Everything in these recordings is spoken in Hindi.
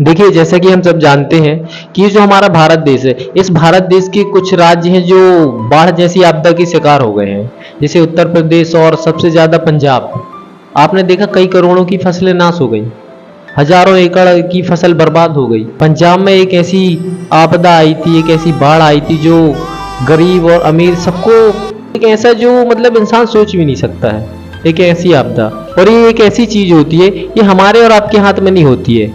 देखिए, जैसा कि हम सब जानते हैं कि ये जो हमारा भारत देश है, इस भारत देश के कुछ राज्य हैं जो बाढ़ जैसी आपदा के शिकार हो गए हैं। जैसे उत्तर प्रदेश और सबसे ज्यादा पंजाब। आपने देखा कई करोड़ों की फसलें नाश हो गई, हजारों एकड़ की फसल बर्बाद हो गई। पंजाब में एक ऐसी आपदा आई थी, एक ऐसी बाढ़ आई थी जो गरीब और अमीर सबको, एक ऐसा जो मतलब इंसान सोच भी नहीं सकता है। एक ऐसी आपदा, और ये एक ऐसी चीज होती है, ये हमारे और आपके हाथ में नहीं होती है,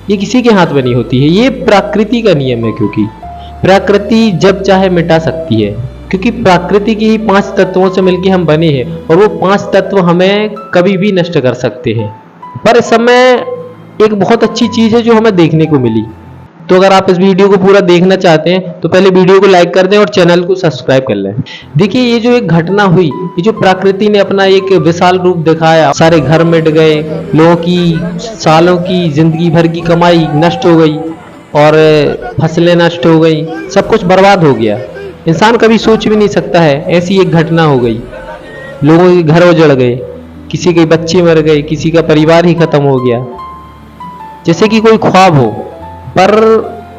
ये किसी के हाथ में नहीं होती है, ये प्रकृति का नियम है। क्योंकि प्रकृति जब चाहे मिटा सकती है, क्योंकि प्रकृति की 5 तत्वों से मिलकर हम बने हैं, और वो 5 तत्व हमें कभी भी नष्ट कर सकते हैं। पर इस समय एक बहुत अच्छी चीज है जो हमें देखने को मिली। तो अगर आप इस वीडियो को पूरा देखना चाहते हैं तो पहले वीडियो को लाइक कर दें और चैनल को सब्सक्राइब कर लें। देखिए, ये जो एक घटना हुई, ये जो प्रकृति ने अपना एक विशाल रूप दिखाया, सारे घर मिट गए, लोगों की सालों की जिंदगी भर की कमाई नष्ट हो गई, और फसलें नष्ट हो गई, सब कुछ बर्बाद हो गया। इंसान कभी सोच भी नहीं सकता है, ऐसी एक घटना हो गई। लोगों के घर उजड़ गए, किसी के बच्चे मर गए, किसी का परिवार ही खत्म हो गया, जैसे कि कोई ख्वाब हो। पर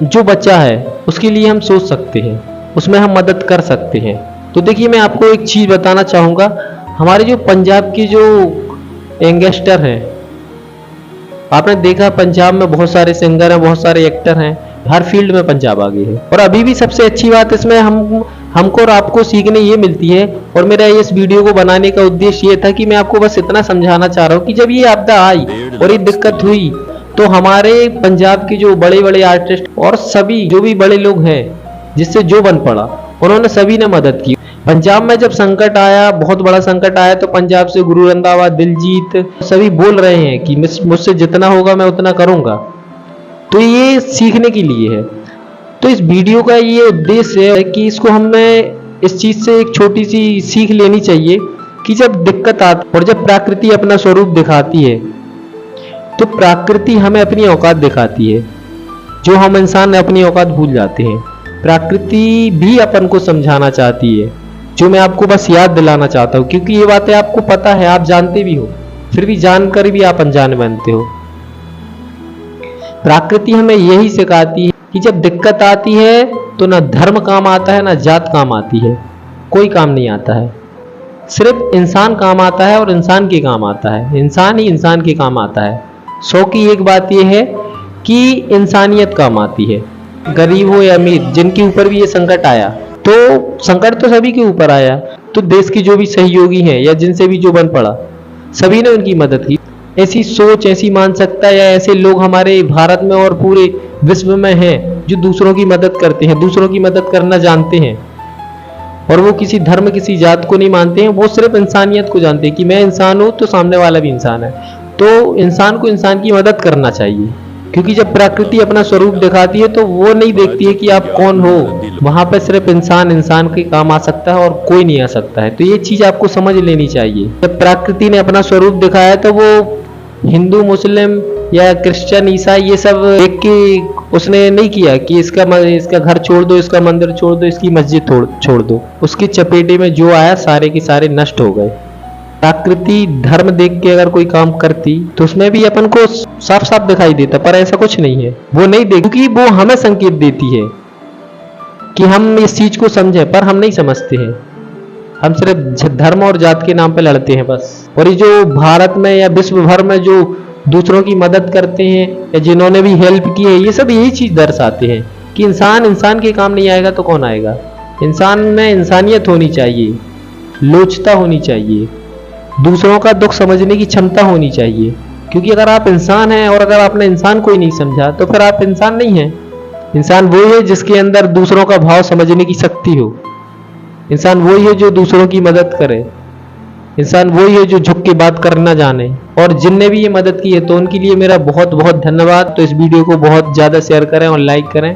जो बचा है उसके लिए हम सोच सकते हैं, उसमें हम मदद कर सकते हैं। तो देखिए, मैं आपको एक चीज बताना चाहूंगा। हमारे जो पंजाब की जो यंगस्टर हैं, आपने देखा पंजाब में बहुत सारे सिंगर हैं, बहुत सारे एक्टर हैं, हर फील्ड में पंजाब आगे है। और अभी भी सबसे अच्छी बात इसमें हमको और आपको सीखने ये मिलती है। और मेरा इस वीडियो को बनाने का उद्देश्य ये था कि मैं आपको बस इतना समझाना चाह रहा हूँ कि जब ये आपदा आई और ये दिक्कत हुई, तो हमारे पंजाब के जो बड़े बड़े आर्टिस्ट और सभी जो भी बड़े लोग हैं, जिससे जो बन पड़ा, उन्होंने सभी ने मदद की। पंजाब में जब संकट आया, बहुत बड़ा संकट आया, तो पंजाब से गुरु रंधावा, दिलजीत, सभी बोल रहे हैं कि मुझसे जितना होगा मैं उतना करूंगा। तो ये सीखने के लिए है। तो इस वीडियो का ये उद्देश्य है कि इसको हमें इस चीज से एक छोटी सी सीख लेनी चाहिए कि जब दिक्कत आती और जब प्रकृति अपना स्वरूप दिखाती है, तो प्रकृति हमें अपनी औकात दिखाती है, जो हम इंसान अपनी औकात भूल जाते हैं। प्रकृति भी अपन को समझाना चाहती है, जो मैं आपको बस याद दिलाना चाहता हूँ, क्योंकि ये बातें आपको पता है, आप जानते भी हो, फिर भी जानकर भी आप अनजान बनते हो। प्रकृति हमें यही सिखाती है कि जब दिक्कत आती है तो ना धर्म काम आता है, ना जात काम आती है, कोई काम नहीं आता है। सिर्फ इंसान काम आता है, और इंसान के काम आता है, इंसान ही इंसान के काम आता है। 100 की एक बात यह है कि इंसानियत काम आती है। गरीब हो या अमीर, जिनके ऊपर भी ये संकट आया, तो संकट तो सभी के ऊपर आया, तो देश के जो भी सहयोगी हैं या जिनसे भी जो बन पड़ा, सभी ने उनकी मदद की। ऐसी सोच, ऐसी मानसिकता या ऐसे लोग हमारे भारत में और पूरे विश्व में हैं, जो दूसरों की मदद करते हैं, दूसरों की मदद करना जानते हैं, और वो किसी धर्म, किसी जात को नहीं मानते हैं, वो सिर्फ इंसानियत को जानते हैं कि मैं इंसान हूं तो सामने वाला भी इंसान है। तो इंसान को इंसान की मदद करना चाहिए, क्योंकि जब प्रकृति अपना स्वरूप दिखाती है तो वो नहीं देखती है कि आप कौन हो, वहां पर सिर्फ इंसान इंसान के काम आ सकता है और कोई नहीं आ सकता है। तो ये चीज आपको समझ लेनी चाहिए। जब प्रकृति ने अपना स्वरूप दिखाया तो वो हिंदू, मुस्लिम या क्रिश्चियन, ईसाई, ये सब देख के उसने नहीं किया कि इसका घर छोड़ दो, इसका मंदिर छोड़ दो, इसकी मस्जिद छोड़ दो। उसकी चपेटे में जो आया सारे के सारे नष्ट हो गए। प्रकृति धर्म देख के अगर कोई काम करती तो उसमें भी अपन को साफ साफ दिखाई देता, पर ऐसा कुछ नहीं है। वो नहीं देती, क्योंकि वो हमें संकेत देती है कि हम इस चीज को समझें, पर हम नहीं समझते हैं। हम सिर्फ धर्म और जात के नाम पे लड़ते हैं बस। और ये जो भारत में या विश्व भर में जो दूसरों की मदद करते हैं या जिन्होंने भी हेल्प की है, ये सब यही चीज दर्शाते हैं कि इंसान इंसान के काम नहीं आएगा तो कौन आएगा। इंसान में इंसानियत होनी चाहिए, लोचता होनी चाहिए, दूसरों का दुख समझने की क्षमता होनी चाहिए। क्योंकि अगर आप इंसान हैं और अगर आपने इंसान को ही नहीं समझा तो फिर आप इंसान नहीं हैं। इंसान वही है जिसके अंदर दूसरों का भाव समझने की शक्ति हो। इंसान वही है जो दूसरों की मदद करे। इंसान वही है जो झुक के बात करना जाने। और जिनने भी ये मदद की है तो उनके लिए मेरा बहुत बहुत धन्यवाद। तो इस वीडियो को बहुत ज़्यादा शेयर करें और लाइक करें।